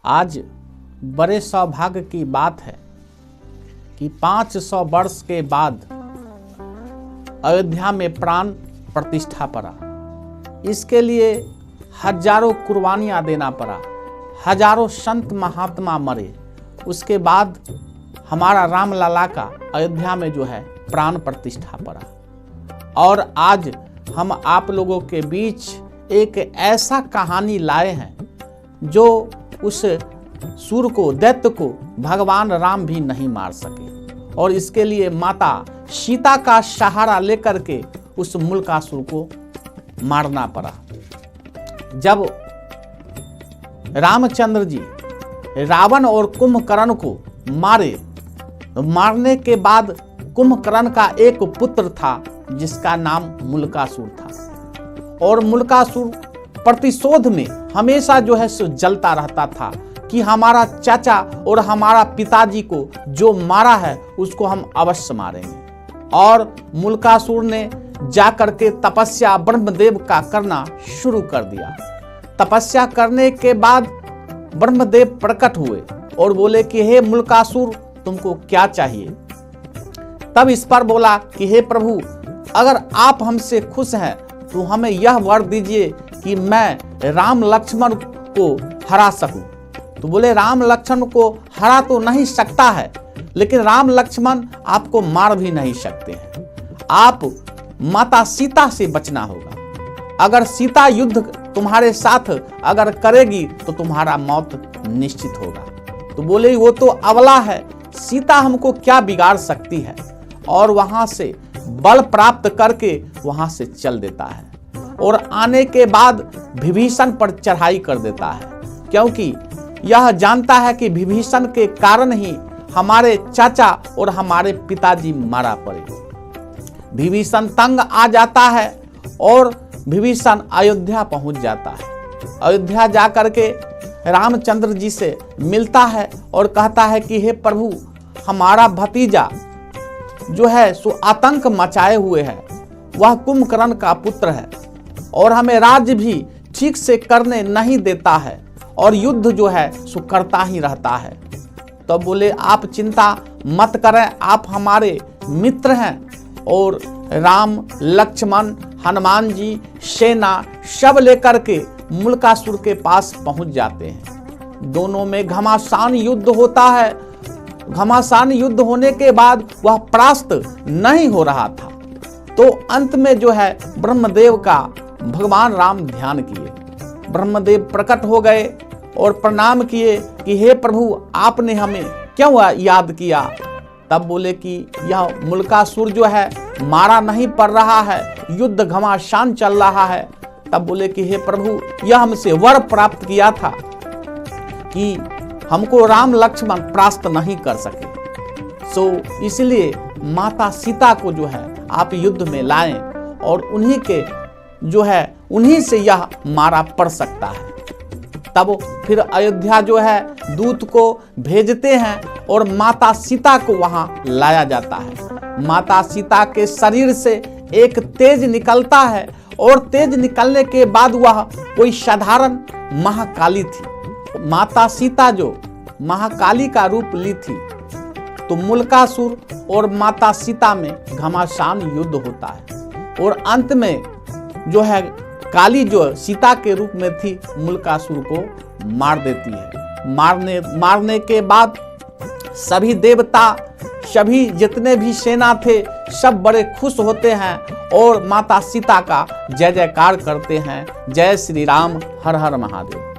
आज बड़े सौभाग्य की बात है कि 500 वर्ष के बाद अयोध्या में प्राण प्रतिष्ठा पड़ा। इसके लिए हजारों कुर्बानियां देना पड़ा, हजारों संत महात्मा मरे। उसके बाद हमारा राम लला का अयोध्या में जो है प्राण प्रतिष्ठा पड़ा। और आज हम आप लोगों के बीच एक ऐसा कहानी लाए हैं जो उस सूर को, दैत्य को भगवान राम भी नहीं मार सके। और इसके लिए माता सीता का सहारा लेकर के उस मूलकासुर को मारना पड़ा। जब रामचंद्र जी रावण और कुंभकर्ण को मारे, तो मारने के बाद कुंभकर्ण का एक पुत्र था जिसका नाम मूलकासुर था। और मूलकासुर प्रतिशोध में हमेशा जो है सो जलता रहता था कि हमारा चाचा और हमारा पिताजी को जो मारा है उसको हम अवश्य मारेंगे। और मूलकासुर ने जाकर के तपस्या ब्रह्मदेव का करना शुरू कर दिया। तपस्या करने के बाद ब्रह्मदेव प्रकट हुए और बोले कि हे मूलकासुर, तुमको क्या चाहिए? तब इस पर बोला कि हे प्रभु, अगर आप हमसे खुश हैं तो हमें यह वर दीजिए कि मैं राम लक्ष्मण को हरा सकूं। तो बोले राम लक्ष्मण को हरा तो नहीं सकता है, लेकिन राम लक्ष्मण आपको मार भी नहीं सकते हैं। आप माता सीता से बचना होगा। अगर सीता युद्ध तुम्हारे साथ अगर करेगी तो तुम्हारा मौत निश्चित होगा। तो बोले वो तो अबला है, सीता हमको क्या बिगाड़ सकती है। और वहां से बल प्राप्त करके वहां से चल देता है और आने के बाद विभीषण पर चढ़ाई कर देता है, क्योंकि यह जानता है कि विभीषण के कारण ही हमारे चाचा और हमारे पिताजी मारा पड़े। विभीषण तंग आ जाता है और विभीषण अयोध्या पहुंच जाता है। अयोध्या जाकर के रामचंद्र जी से मिलता है और कहता है कि हे प्रभु, हमारा भतीजा जो है सो आतंक मचाए हुए है, वह कुंभकर्ण का पुत्र है और हमें राज्य भी ठीक से करने नहीं देता है और युद्ध जो है सो करता ही रहता है। तो बोले आप चिंता मत करें, आप हमारे मित्र हैं। और राम, लक्ष्मण, हनुमान जी सेना सब लेकर के मूलकासुर के पास पहुंच जाते हैं। दोनों में घमासान युद्ध होता है। घमासान युद्ध होने के बाद वह परास्त नहीं हो रहा था। तो अंत में जो है ब्रह्मदेव का भगवान राम ध्यान किए। ब्रह्मदेव प्रकट हो गए और प्रणाम किए कि हे प्रभु, आपने हमें क्यों याद किया? तब बोले कि यह मूलकासुर जो है मारा नहीं पड़ रहा है, युद्ध घमासान चल रहा है। तब बोले कि हे प्रभु, यह हमसे वर प्राप्त किया था कि हमको राम लक्ष्मण परास्त नहीं कर सके। सो इसलिए माता सीता को जो है आप युद्ध में लाएं और उन्हीं के जो है उन्हीं से यह मारा पड़ सकता है। तब फिर अयोध्या जो है दूत को भेजते हैं और माता सीता को वहां लाया जाता है। माता सीता के शरीर से एक तेज निकलता है और तेज निकलने के बाद वह कोई साधारण महाकाली थी। माता सीता जो महाकाली का रूप ली थी, तो मूलकासुर और माता सीता में घमासान युद्ध होता है और अंत में जो है काली जो सीता के रूप में थी मूलकासुर को मार देती है। मारने के बाद सभी देवता, सभी जितने भी सेना थे, सब बड़े खुश होते हैं और माता सीता का जय जयकार करते हैं। जय श्री राम, हर हर महादेव।